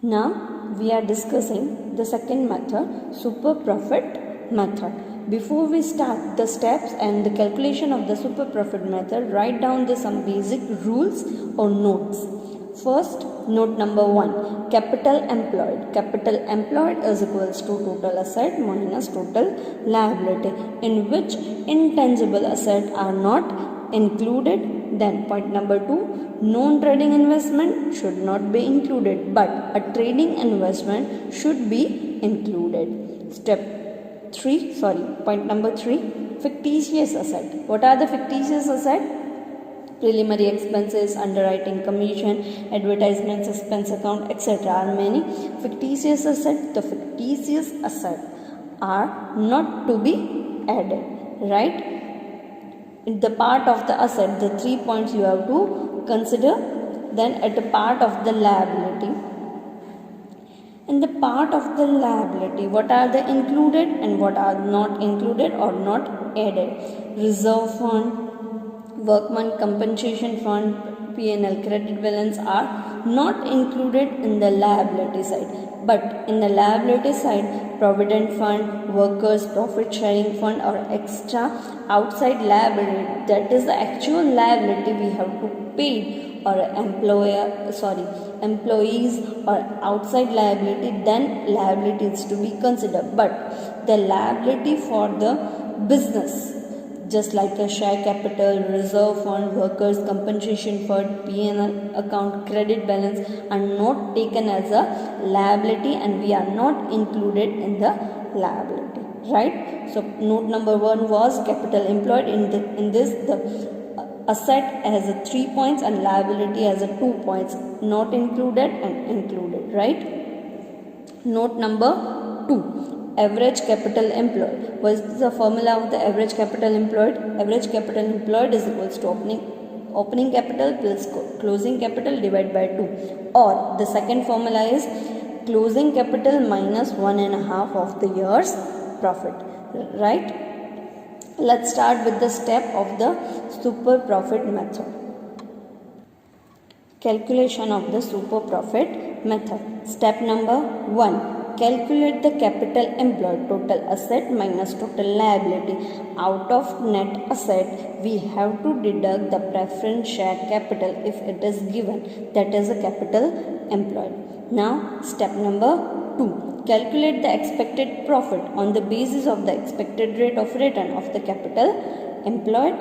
Now we are discussing the second method, super profit method. Before we start the steps and the calculation of the super profit method, write down some basic rules or notes. First, note number 1, capital employed. Capital employed is equals to total asset minus total liability, in which intangible assets are not included. Then point number 2, non-trading investment should not be included, but a trading investment should be included. Point number 3, fictitious asset. What are the fictitious assets? Preliminary expenses, underwriting commission, advertisements, expense account, etc. are many fictitious assets. The fictitious assets are not to be added, right? In the part of the asset, the 3 points you have to consider. Then at the part of the liability, in the part of the liability, what are the included and what are not included or not added? Reserve fund, workman compensation fund, P&L credit balance are not included in the liability side. But in the liability side, provident fund, workers profit sharing fund or extra outside liability, that is the actual liability we have to pay or employees or outside liability, then liability is to be considered. But the liability for the business, just like a share capital, reserve fund, workers compensation fund, P&L account, credit balance are not taken as a liability and we are not included in the liability, right? So note number 1 was capital employed. In this the asset has a 3 points and liability has a 2 points, not included and included, right? Note number 2, average capital employed. What is the formula of the average capital employed? Average capital employed is equals to opening capital plus closing capital divided by 2, or the second formula is closing capital minus 1.5 of the year's profit, right? Let's start with the step of the super profit method. Calculation of the super profit method. Step number 1, calculate the capital employed, total asset minus total liability. Out of net asset, we have to deduct the preference share capital if it is given, that is the capital employed. Now, step number 2, calculate the expected profit on the basis of the expected rate of return of the capital employed.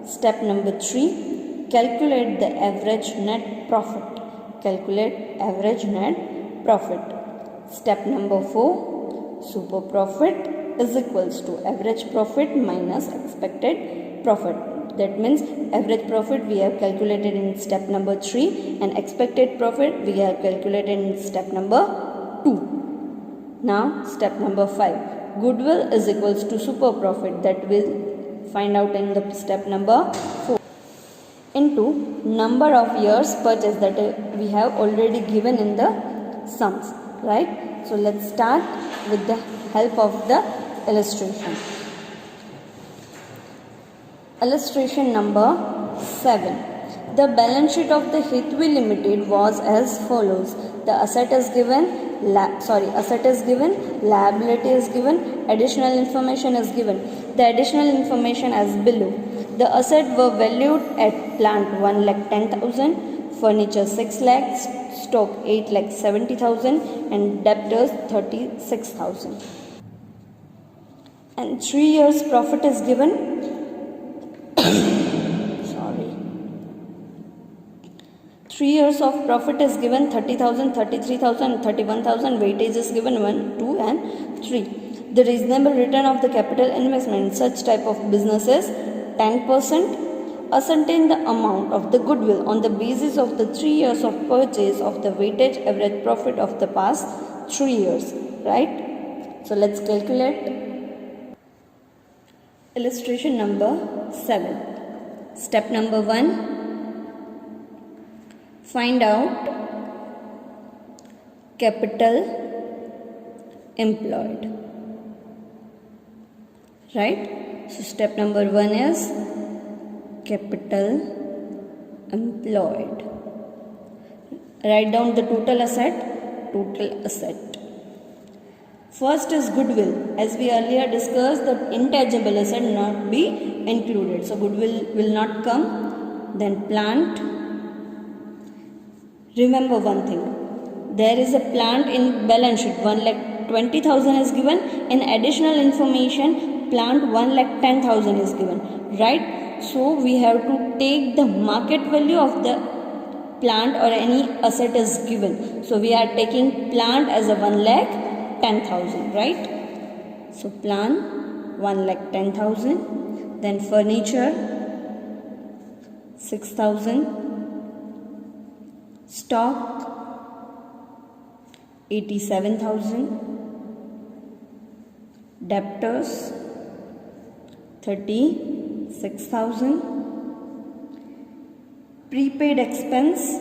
Step number 3, calculate the average net profit. Calculate average net profit. Step number 4, super profit is equals to average profit minus expected profit. That means average profit we have calculated in step number 3 and expected profit we have calculated in step number 2. Now step number 5, goodwill is equals to super profit, that will find out in the step number 4, into number of years purchase, that we have already given in the sums, right? So let's start with the help of the illustration. Illustration number 7. The balance sheet of the Hitwi Limited was as follows. The asset is given, liability is given, additional information is given. The additional information as below. The assets were valued at plant 1,10,000, furniture 6 lakhs, stock 8,70,000 and debtors 36,000. And 3 years profit is given. 3 years of profit is given, 30,000, 33,000, 31,000. Weightage is given 1, 2 and 3. The reasonable return of the capital investment in such type of business is 10%. Ascertain the amount of the goodwill on the basis of the 3 years of purchase of the weightage average profit of the past 3 years, right? So let's calculate. Illustration number 7. Step number 1, find out capital employed, right? So step number 1 is capital employed. Write down the total asset total asset. First is goodwill. As we earlier discussed, the intangible asset not be included. So goodwill will not come. Then plant. Remember one thing. There is a plant in balance sheet. 1,20,000 is given. In additional information, plant 1,10,000 is given. Right? So we have to take the market value of the plant or any asset is given. So we are taking plant as a 1,10,000, right? So plant 1,10,000. Then furniture 6,000. Stock 87,000. Debtors 36,000. Prepaid expense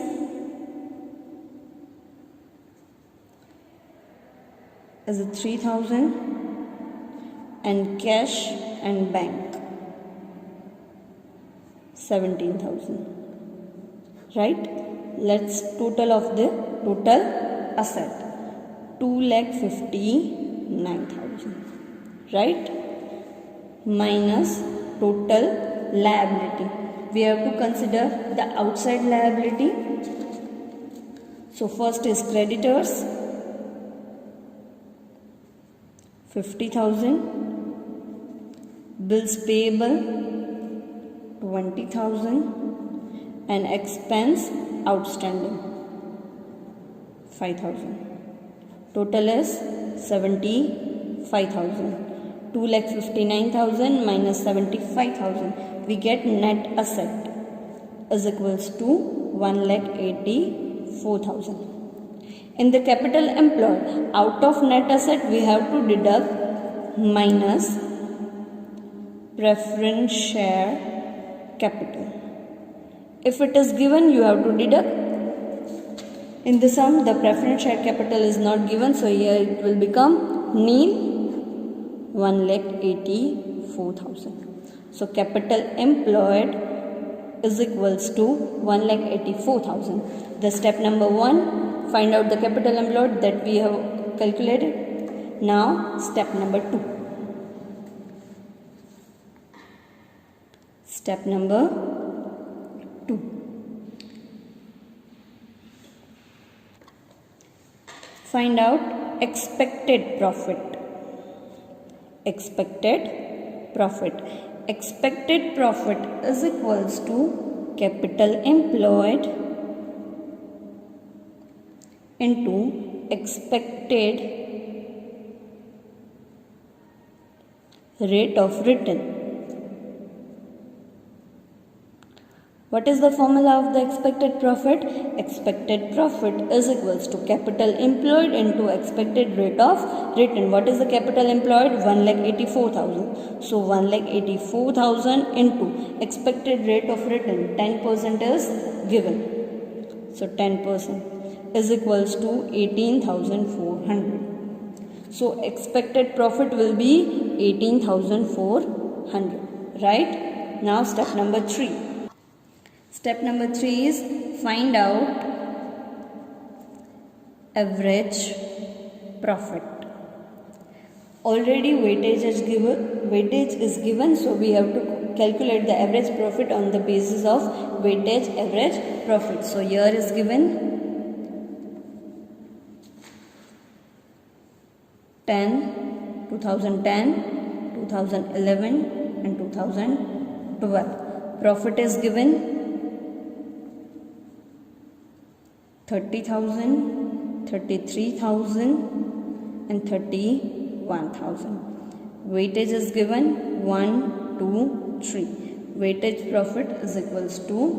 is 3,000 and cash and bank 17,000. Right? Let's total of the total asset 2,59,000. Right? Minus total liability. We have to consider the outside liability. So first is creditors 50,000. Bills payable 20,000 and expense outstanding 5,000. Total is 75,000. 2,59,000 minus 75,000. We get net asset is equals to 1,84,000. In the capital employed, out of net asset we have to deduct minus preference share capital. If it is given, you have to deduct. In the sum, the preference share capital is not given, so here it will become nil. 1,84,000. So capital employed is equals to 1,84,000. The step number 1, find out the capital employed that we have calculated. Now step number 2. Step number 2. Find out expected profit. Expected profit. Expected profit is equals to capital employed into expected rate of return. What is the formula of the expected profit? Expected profit is equals to capital employed into expected rate of return. What is the capital employed? 1,84,000. So 1,84,000 into expected rate of return 10% is given. So 10% is equals to 18,400. So expected profit will be 18,400. Right? Now step number 3. Step number 3 is find out average profit. Already weightage is given, so we have to calculate the average profit on the basis of weightage average profit. So here is given 2010, 2011 and 2012. Profit is given 30,000, 33,000 and 31,000. Weightage is given 1, 2, 3. Weightage profit is equals to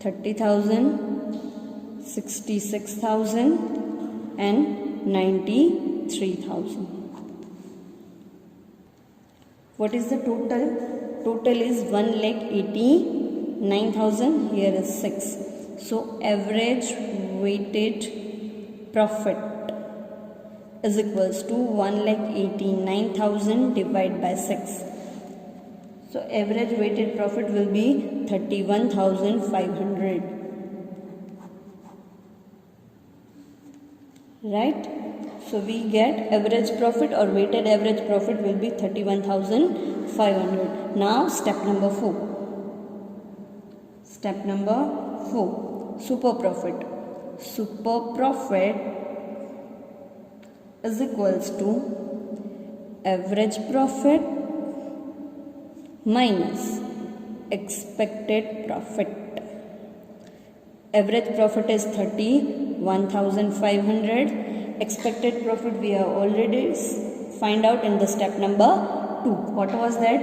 30,000, 66,000 and 93,000. What is the total? Total is 1,89,000. Here is 6. So average weighted profit is equals to 1,89,000 divided by 6. So average weighted profit will be 31,500. right? So we get average profit or weighted average profit will be 31,500. Now step number 4. Step number 4, super profit. Super profit is equals to average profit minus expected profit. Average profit is 31,500. Expected profit we have already find out in the step number 2. What was that?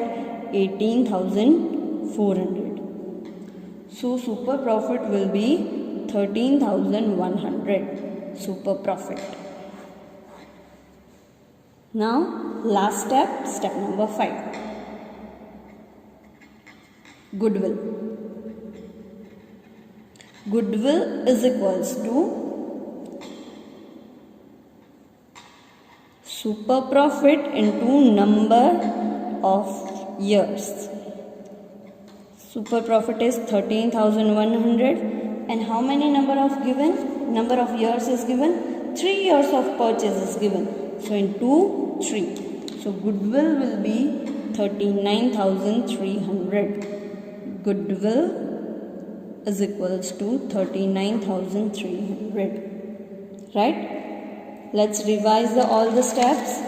18,400. So super profit will be 13,100. Super profit. Now last step, step number 5. Goodwill. Goodwill is equals to super profit into number of years. Super profit is 13,100 and how many number of years is given? 3 years of purchase is given. So into 3. So goodwill will be 39,300. Goodwill is equals to 39,300. Right? Let's revise all the steps.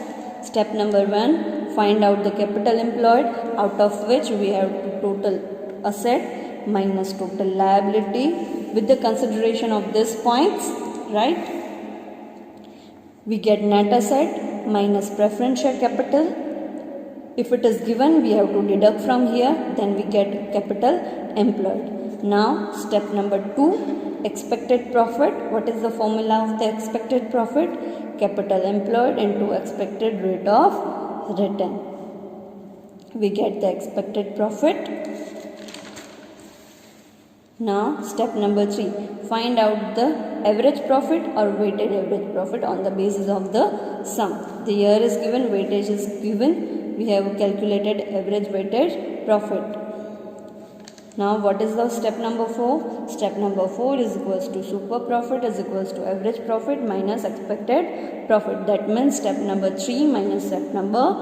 Step number 1, find out the capital employed, out of which we have total asset minus total liability with the consideration of these points, right? We get net asset minus preference share capital. If it is given, we have to deduct from here, then we get capital employed. Now step number 2, expected profit. What is the formula of the expected profit? Capital employed into expected rate of return. We get the expected profit. Now step number 3, find out the average profit or weighted average profit on the basis of the sum. The year is given, weightage is given. We have calculated average weighted profit. Now what is the step number 4? Step number 4 is equals to super profit is equals to average profit minus expected profit. That means step number 3 minus step number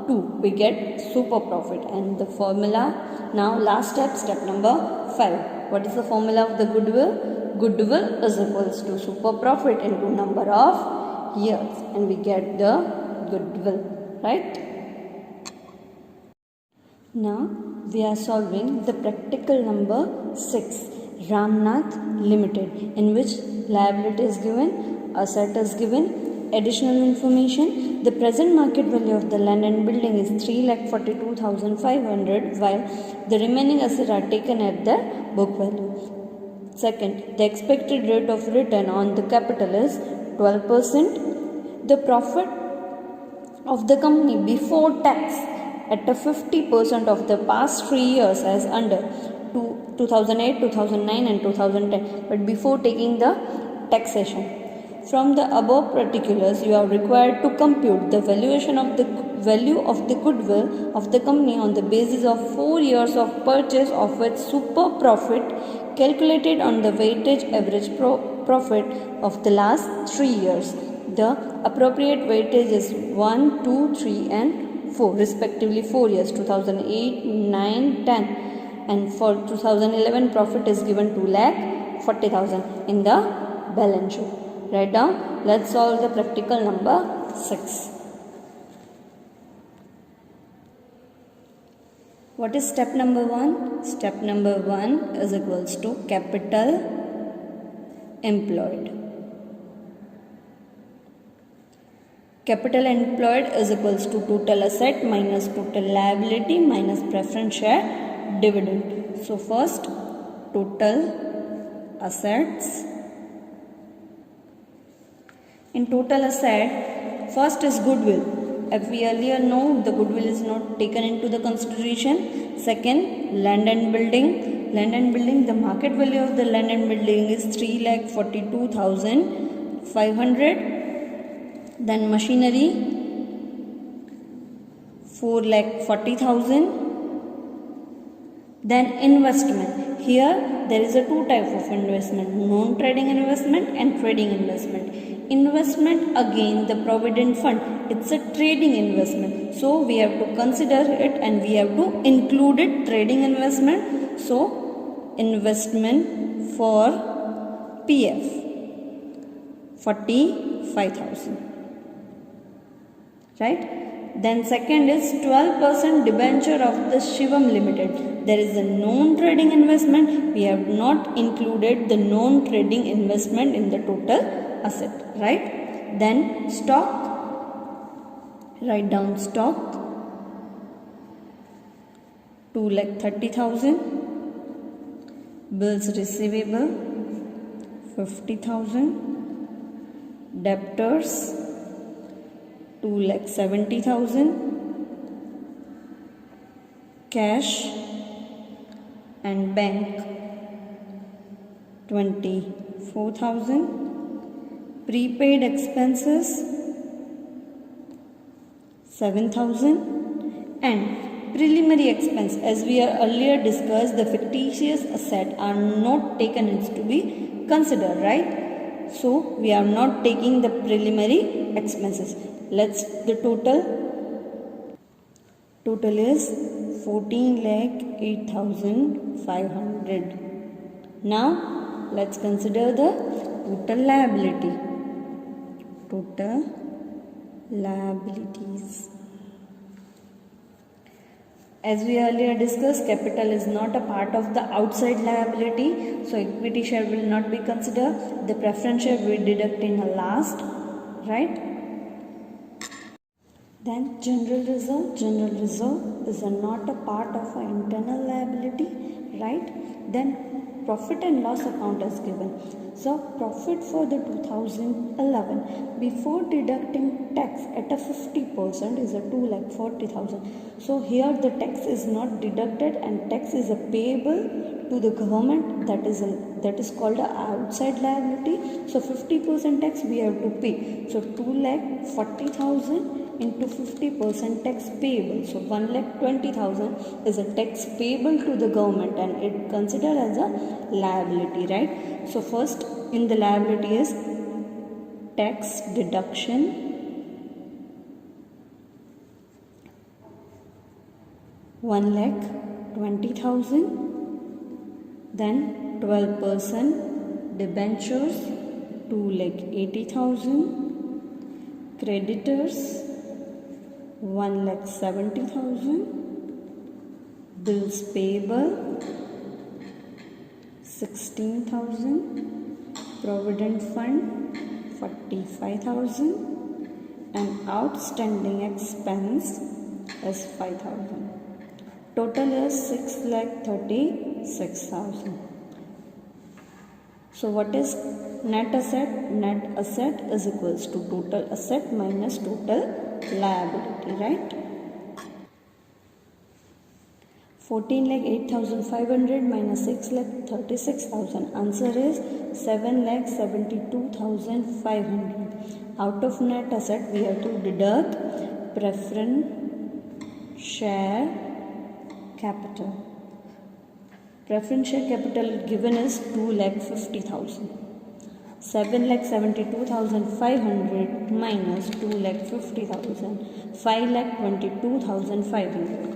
2. We get super profit and the formula. Now last step, step number 5. What is the formula of the goodwill? Goodwill is equals to super profit into number of years and we get the goodwill, right? Now we are solving the practical number 6, Ramnath Limited, in which liability is given, asset is given, additional information. The present market value of the land and building is 3,42,500 while the remaining assets are taken at the book value. Second, the expected rate of return on the capital is 12%. The profit of the company before tax at a 50% of the past 3 years as under 2008, 2009 and 2010, but before taking the taxation. From the above particulars, you are required to compute the valuation of the value of the goodwill of the company on the basis of 4 years of purchase of its super profit calculated on the weightage average profit of the last 3 years. The appropriate weightage is 1, 2, 3 and 4 respectively 4 years 2008, 9, 10 and for 2011 profit is given 2,40,000 in the balance sheet. Write down. Let's solve the practical number 6. What is step number 1? Step number 1 is equals to capital employed. Capital employed is equals to total asset minus total liability minus preference share dividend. So first total assets. In total asset, first is goodwill. As we earlier know, the goodwill is not taken into the consideration. Second, land and building. Land and building, the market value of the land and building is 3,42,500. Then machinery 4,40,000. Then investment. here there is a two type of investment, non-trading investment and trading investment. Investment, again the provident fund, it's a trading investment, so we have to consider it and we have to include it trading investment. So investment for PF 45,000, right? Then second is 12% debenture of the Shivam Limited. There is a non-trading investment. We have not included the non-trading investment in the total asset, right? Then stock, write down stock 2,30,000, bills receivable 50,000, debtors 2,70,000, cash and bank 24,000, prepaid expenses 7,000, and preliminary expense, as we are earlier discussed, the fictitious asset are not taken as to be considered, right? So we are not taking the preliminary expenses. Let's the total is 14,08,500. Now let's consider the total liability. Total liabilities. As we earlier discussed, capital is not a part of the outside liability, so equity share will not be considered. The preference share we deduct in the last, right? Then general reserve. General reserve is not a part of our internal liability, right? Then profit and loss account is given. So profit for the 2011 before deducting tax at a 50% is a 2,40,000. So here the tax is not deducted and tax is a payable to the government, that is called a outside liability. So 50% tax we have to pay. So 2,40,000 into 50% tax payable. So 1,20,000 is a tax payable to the government and it considered as a liability, right? So first in the liability is tax deduction, $1,20,000, then 12% debentures 2,80,000, creditors 1,70,000, bills payable 16,000, provident fund 45,000, and outstanding expense is 5,000. Total is 6,36,000. So what is net asset? Net asset is equals to total asset minus total liability, right? 14,08,500 minus 6,36,000. Answer is 7,72,500. Out of net asset we have to deduct preference share capital. Preference share capital given is 2,50,000. 7,72,500 minus 2,50,000. 5,22,500.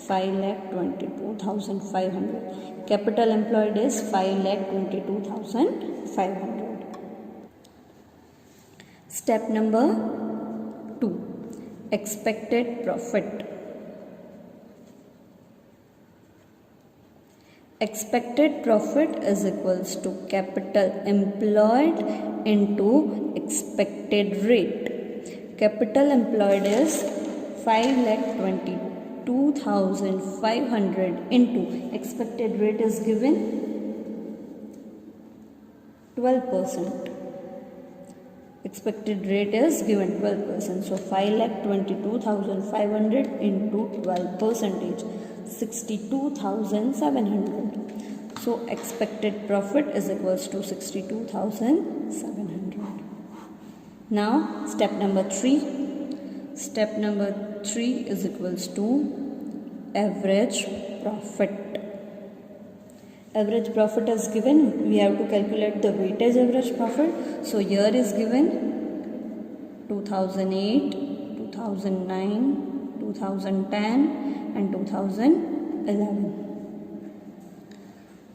5,22,500. Capital employed is 5,22,500. Step number 2. Expected profit. Expected profit is equals to capital employed into expected rate. Capital employed is 5,22,500 into expected rate is given 12%. Expected rate is given 12%. So 5,22,500 into 12%. 62,700. So expected profit is equals to 62,700. Now step number 3. Step number 3 is equals to average profit. average profit is given, we have to calculate the weightage average profit. So here is given 2008, 2009, 2010 and 2011.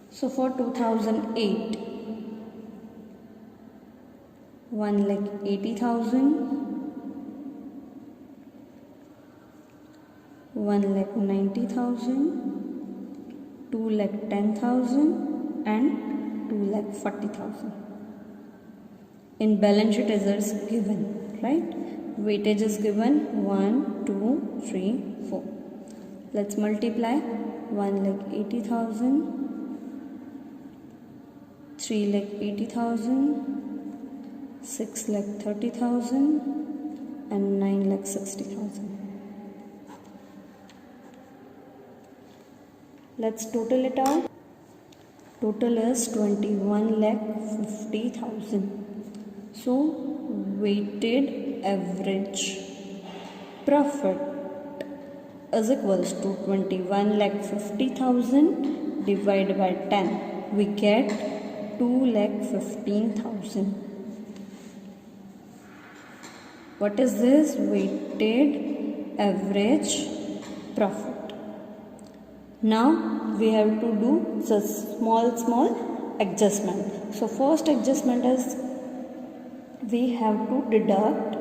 So for 2008, 1,80,000, 1,90,000, 2,10,000 and 2,40,000. In balance sheet is given, right? Weightage is given 1, 2, 3, 4. Let's multiply 1,80,000, 3,80,000, 6,30,000 and 9,60,000. Let's total it out. Total is 21,50,000. So weighted average profit is equals to 21,50,000 divided by 10. We get 2,15,000. What is this? Weighted average profit. Now we have to do the small adjustment. So first adjustment is we have to deduct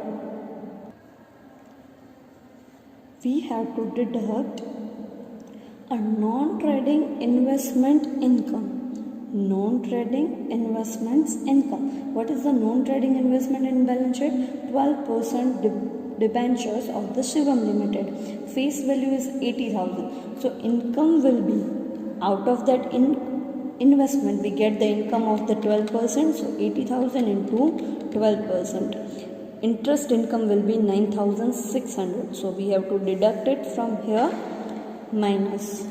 a non-trading investment income. Non-trading investments income. What is the non-trading investment in balance sheet? 12% debentures of the Shivam Limited. Face value is 80,000. So income will be, out of that investment we get the income of the 12%. So 80,000 into 12%. Interest income will be 9,600. So we have to deduct it from here, minus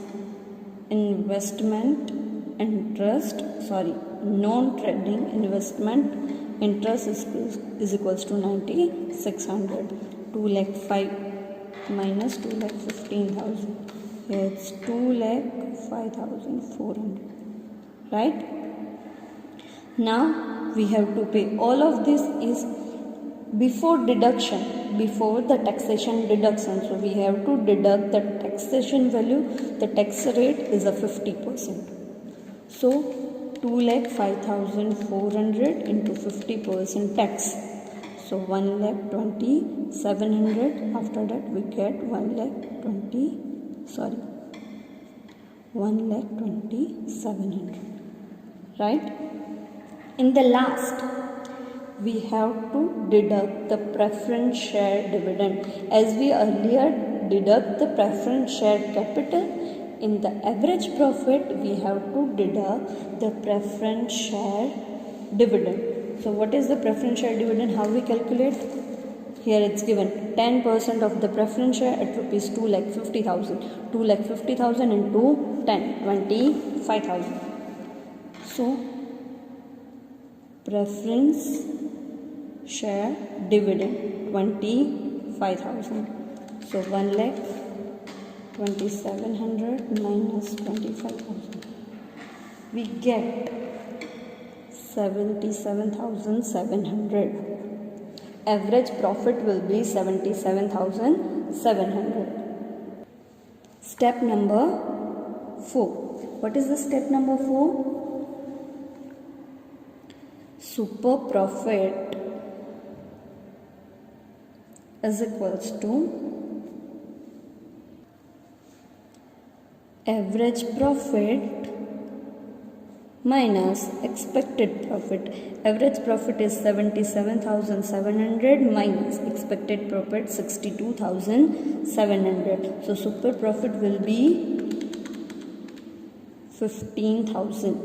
non-trading investment interest is equals to 9,600. 2,05,000 minus 2,15,000. Here it's 2,05,400. Right? Now we have to pay. All of this is before deduction, before the taxation deduction. So we have to deduct the taxation value. The tax rate is a 50%. So 2,05,400 into 50% tax. So 1,27,000. After that we get 1,27,000. Right? In the last, we have to deduct the preference share dividend. As we earlier deduct the preference share capital, in the average profit we have to deduct the preference share dividend. So what is the preference share dividend? How we calculate? Here it's given 10% of the preference share at rupees 2,50,000. 2,50,000 into 10, 25,000. So preference share dividend 25,000. So 1,27,000 minus 25,000. We get 77,700. Average profit will be 77,700. Step number 4. What is the step number 4? Super profit is equals to average profit minus expected profit. Average profit is 77,700 minus expected profit 62,700. So super profit will be 15,000.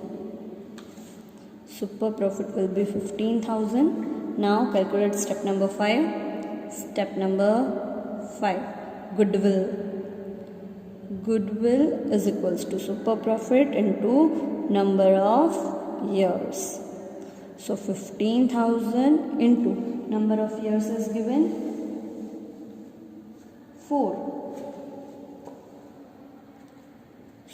Super profit will be 15,000. Now calculate step number 5. Step number 5. Goodwill. Goodwill is equals to super profit into number of years. So 15,000 into number of years is given 4.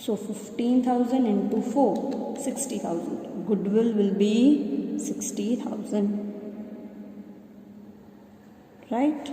So 15,000 into 4, 60,000. Goodwill will be 60,000. Right?